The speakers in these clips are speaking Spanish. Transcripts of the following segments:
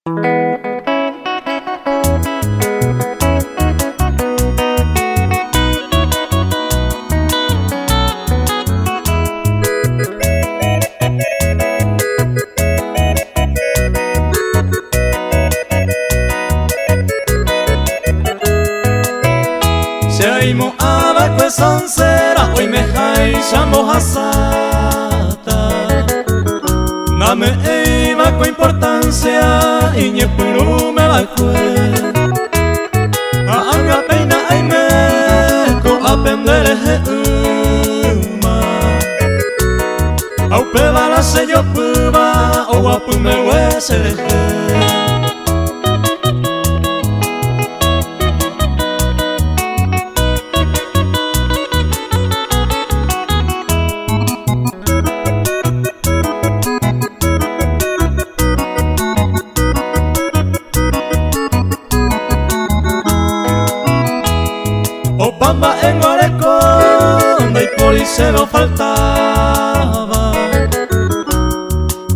Seimo abaco sansera, hoy me hay chambo hasata. Name eiva con importancia, iñe puru me va a anga peina ay me ko aprender uma. Au peba la sello puba, o apu me huese. Opamba en Oreconda y policero faltaba.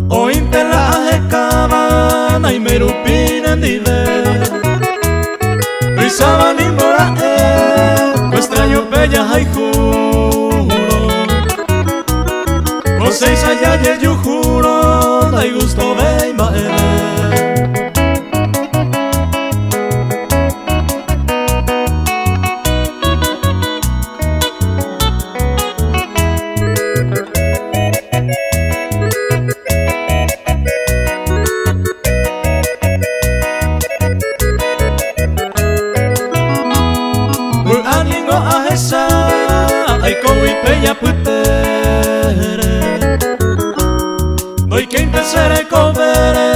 O interlaje cabana y merupina en diver. Rizaban y mora extraño bella hay juro. Con seis allá y yo juro, da gusto ve ay coi peña putere. Doy que intensere covere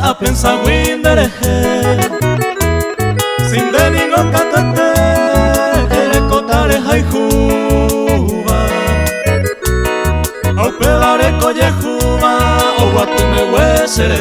a pensar windere. Sin de ningún catate, ere cotare hay juba. Au pedare colle juba, o guatume huesere.